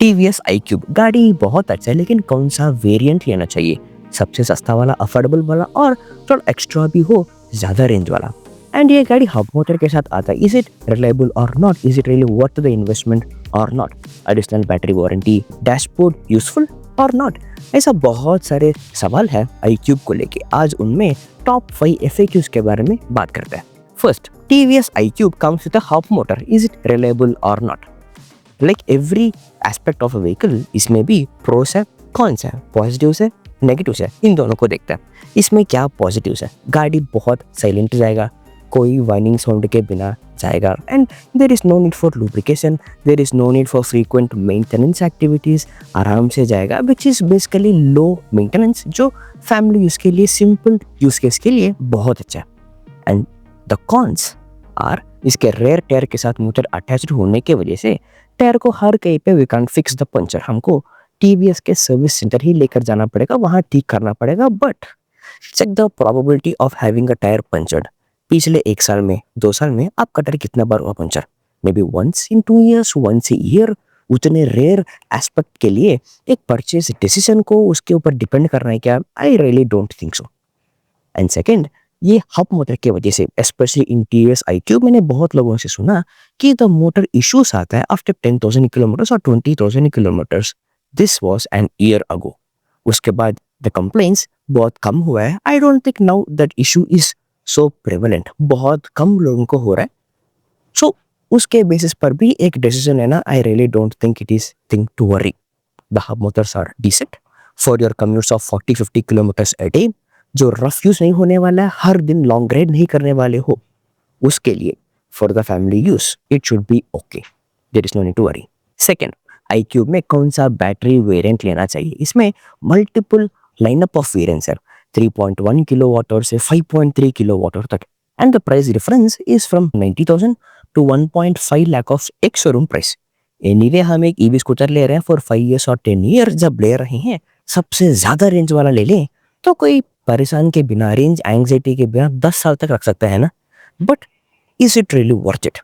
TVS आई cube गाड़ी बहुत अच्छा है, लेकिन कौन सा वेरिएंट लेना चाहिए? सबसे सस्ता वाला, अफोर्डेबल वाला, और थोड़ा एक्स्ट्रा भी हो, ज्यादा रेंज वाला? एंड ये गाड़ी हब मोटर के साथ आता है। Is it reliable or not? Is it really worth the investment or not? Additional battery warranty, dashboard useful or not? ऐसा बहुत सारे सवाल है आई क्यूब को लेके। आज उनमें टॉप 5 FAQs के बारे में बात करते हैं। First, TVS iQube comes with a hub motor. Is it reliable or not? Like every aspect of a vehicle, इसमें भी pros है, cons है, positives है, negatives है, इन दोनों को देखते हैं। इसमें क्या positives है? गाड़ी बहुत साइलेंट जाएगा, कोई वाइनिंग साउंड के बिना जाएगा, and there is no need for lubrication, there is no need for frequent maintenance activities, आराम से जाएगा, which is basically low maintenance, जो फैमिली यूज के लिए, सिंपल यूज केस के लिए बहुत अच्छा है। एंड द कॉन्स आर, इसके रेयर टायर के साथ मोटर अटैच्ड होने की वजह से टायर को हर कहीं पे we can't fix the puncture, हमको टीवीएस के सर्विस सेंटर ही लेकर जाना पड़ेगा, वहां ठीक करना पड़ेगा। But check the probability of having a tyre punctured. पिछले 1 साल में, 2 साल में आपका टायर कितना बार हुआ puncture? Maybe once in 2 years, once a year. उतने रेयर एस्पेक्ट के लिए एक परचेज डिसीजन को उसके ऊपर डिपेंड करना है क्या? आई really don't think so. And second, ये हब मोटर की वजह से, स्पेशली इन टीवीएस iQube, मैंने बहुत लोगों से सुना कि द मोटर इश्यूज आता है आफ्टर 10,000 किलोमीटर और 20,000 kilometre. This was an year ago. उसके बाद द कंप्लेंट्स बहुत कम हुआ है। I don't think now that issue is so prevalent, बहुत कम लोगों को हो रहा है। सो उसके बेसिस पर भी एक डिसीजन है ना, I really don't think it is thing to worry. The hub motors are decent for your commutes of 40-50 kilometres a day, जो रफ यूज नहीं होने वाला है, हर दिन लॉन्ग राइड नहीं करने वाले हो, उसके लिए for the family use it should be okay, there is no need to worry. Second, iQube में कौन सा बैटरी वेरिएंट लेना चाहिए? इसमें मल्टीपल लाइनअप ऑफ वेरिएंट्स है, 3.1 किलोवाट आवर से 5.3 किलोवाट आवर तक, and the price difference is from 90,000 to 1.5 lakh of एक शोरूम प्राइस। एनीवे हम एक ईवी स्कूटर ले रहे हैं फॉर 5 years और 10 years, जब ले रहे हैं सबसे ज्यादा रेंज वाला ले लें तो कोई परेशान के बिना, रेंज एंग्जाइटी के बिना 10 साल तक रख सकता है ना। But is it really worth it?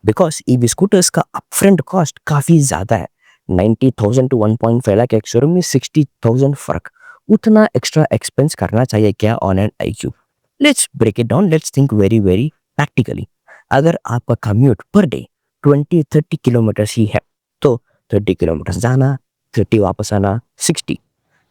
Because EV scooters का अपफ्रंट कॉस्ट काफी ज्यादा है, 90,000 to 1.5 लाख एक शोरूम में 60,000 फर्क। उतना एक्स्ट्रा एक्सपेंस करना चाहिए क्या on an iQube? Let's break it down, let's think very very practically. अगर आपका कम्यूट पर डे 20-30 किलोमीटर्स ही है तो 30 किलोमीटर्स जाना, 30 वापस आना, 60।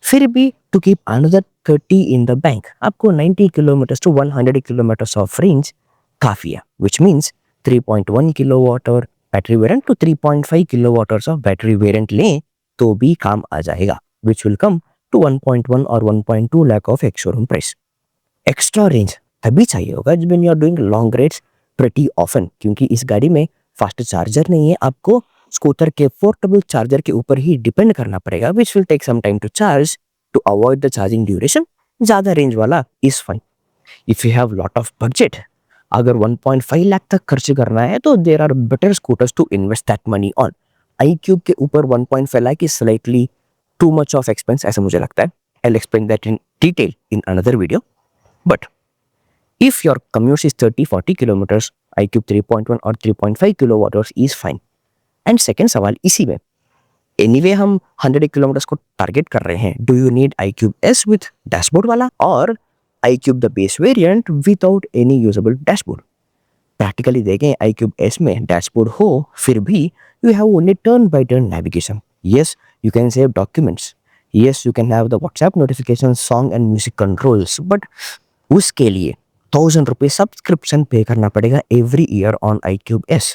फिर भी to keep another 30 in the bank, आपको 90 kilometres to 100 kilometres of range काफी है, which means 3.1 kilowatt hour battery variant to 3.5 kilowatt hours of battery variant लें तो भी काम आ जाएगा, विच विल कम टू 1.1 और 1.2 लाख ऑफ एक शोरूम प्राइस। एक्स्ट्रा रेंज तभी चाहिए होगा जब you are doing long rides pretty often, क्योंकि इस गाड़ी में फास्ट चार्जर नहीं है, आपको स्कूटर के पोर्टेबल चार्जर के ऊपर ही डिपेंड करना पड़ेगा, which will take some time to charge to avoid the charging duration. ज्यादा रेंज वाला is fine if you have lot of budget. अगर 1.5 लाख तक खर्च करना है तो there are better scooters to invest that money on. iQube के ऊपर 1.5 lakh is slightly too much of expense, ऐसा मुझे लगता है। I will explain that in detail in another video. But if your commute is 30-40 kilometers, iQube 3.1 और 3.5 kilowatt hours is fine. And second सवाल इसी में, anyway हम 100 किलोमीटर्स को टारगेट कर रहे हैं, do you need iQube S with dashboard वाला और iQube the base variant without any usable dashboard? Practically देखें, iQube S में डैशबोर्ड हो फिर भी you have only turn by turn navigation. Yes, you can save documents. Yes, you can have the WhatsApp notifications, song and music controls. But उसके लिए 1,000 रुपये subscription पे करना पड़ेगा every year on iQube S.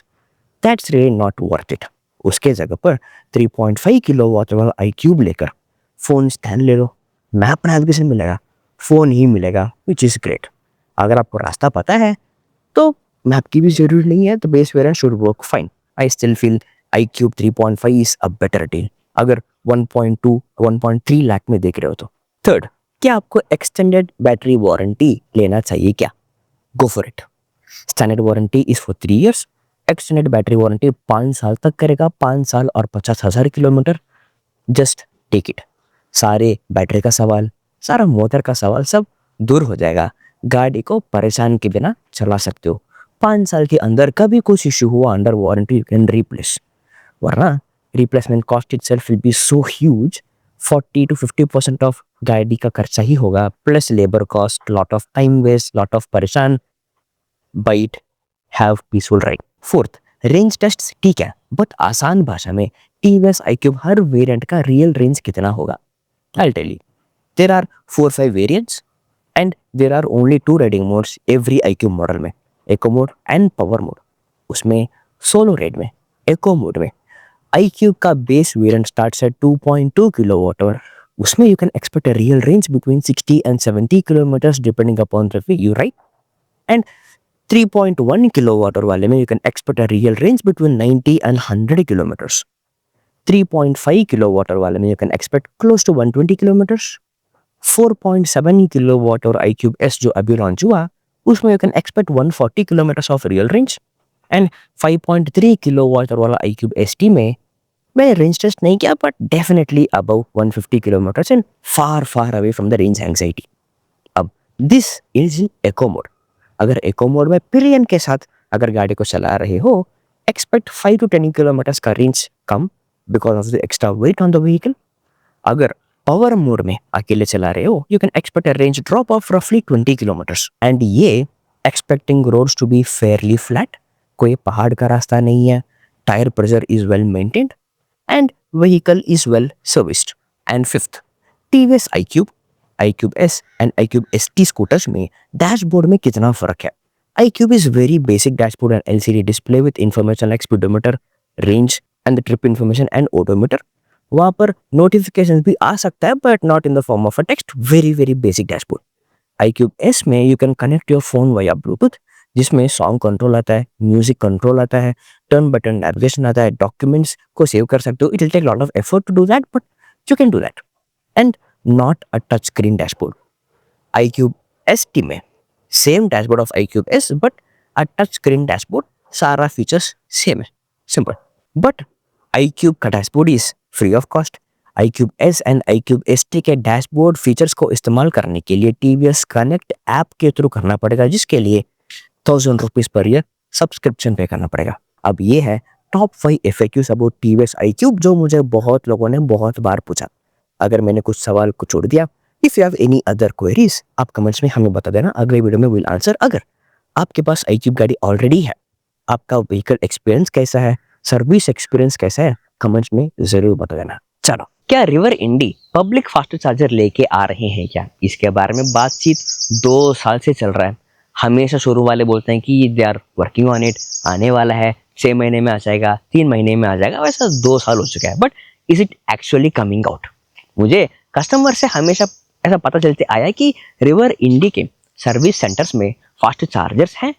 That's really not worth it. उसके जगह पर 3.5 kilowatt वाला iQube लेकर फोन स्टैंड ले लो, मैप नेविगेशन मिलेगा, फोन ही मिलेगा, विच इज ग्रेट। अगर आपको रास्ता पता है तो मैप की भी जरूरत नहीं है, तो base variant should work fine. I still feel iQube 3.5 is a better deal अगर 1.2 1.3 लाख में देख रहे हो तो। थर्ड, क्या आपको एक्सटेंडेड बैटरी वारंटी लेना चाहिए क्या? Go for it. Standard warranty is for 3 years, extended battery warranty 5 साल तक करेगा, 5 साल और 50,000 किलोमीटर। Just take it. सारे बैटरी का सवाल, सारा मोटर का सवाल सब दूर हो जाएगा, गाड़ी को परेशान के बिना चला सकते हो। 5 साल के अंदर कभी कुछ इश्यू हुआ under warranty you can replace, वरना replacement cost itself will be so huge, 40 to 50% of गाड़ी का खर्चा ही होगा, plus labour cost, lot of time waste, lot of परेशान. बाइट, have peaceful ride. Fourth, range test ठीक है, बट आसान भाषा में टीवीएस iQube हर वेरिएंट का रियल रेंज कितना होगा. I'll tell you. There are 4-5 variants and there are only 2 riding modes every iQube model में, Eco mode and power mode. उसमें सोलो राइड में, Eco मोड में iQube का base variant starts at 2.2 kWh. उसमें you can expect a real range between 60 and 70 kilometers depending upon the way you ride. And 3.1 kWh वाले में you can expect a real range between 90 and 100 kilometers. 3.5 kWh वाले में you can expect close to 120 kilometers. 4.7 kWh iQube S जो अभी launch हुआ, उसमें you can expect 140 kilometers of real range. And 5.3 kWh वाला iQube ST में मैंने range test नहीं किया, but definitely above 150 kilometers and far away from the range anxiety. अब this is in Eco mode. अगर Eco मोड में pillion के साथ अगर गाड़ी को चला रहे हो, एक्सपेक्ट 5 to 10 kilometers का range come because of the extra weight on the vehicle. अगर पावर मोड में अकेले चला रहे हो, you can expect a range drop of roughly 20 kilometers. And ये expecting roads to be fairly flat, कोई पहाड़ का रास्ता नहीं है, tyre pressure is well maintained and vehicle is well serviced. And fifth, TVS iQube, iQube S and iQube ST scooters में dashboard में कितना फर्क है. iQube is very basic dashboard and LCD display with information like speedometer, range and the trip information and odometer. वहाँ पर notification भी आ सकता है, but not in the form of a text. Very basic dashboard. iQube S में you can connect your phone via Bluetooth, जिसमें song control आता है, music control आता है, टर्न बटन नेविगेशन आता है, डॉक्यूमेंट्स को सेव कर सकते हो. It will take lot of effort to do that, but you can do that. And not a touch screen dashboard. iQube ST में same dashboard of iQube S, but a touch screen dashboard. सारा features same है, simple. But iQube का dashboard is free of cost. iQube S and iQube ST के dashboard features को इस्तेमाल करने के लिए TVS कनेक्ट ऐप के थ्रू करना पड़ेगा, जिसके लिए 1000 रुपीज पर ईयर सब्सक्रिप्शन पे करना पड़ेगा. अब ये है top 5 FAQs about TVS iQube जो मुझे बहुत लोगों ने बहुत बार पूछा. अगर मैंने कुछ सवाल को छोड़ दिया, if you have any other queries, आप कमेंट्स में हमें बता देना. अगले वीडियो में विल आंसर. अगर आपके पास iQube गाड़ी ऑलरेडी है, आपका व्हीकल एक्सपीरियंस कैसा है, सर्विस एक्सपीरियंस कैसा है, कमेंट्स में जरूर बता देना. चलो, क्या रिवर इंडी पब्लिक फास्ट चार्जर लेके आ रहे हैं क्या? इसके बारे में बातचीत 2 साल से चल रहा है. हमेशा शोरूम वाले बोलते हैं कि they are working on it, आने वाला है, 6 महीने में आ जाएगा, 3 महीने में आ जाएगा. वैसा 2 साल हो चुका है, but is it actually coming out? मुझे कस्टमर से हमेशा ऐसा पता चलते आया कि रिवर इंडी के सर्विस सेंटर्स में फास्ट चार्जर्स हैं,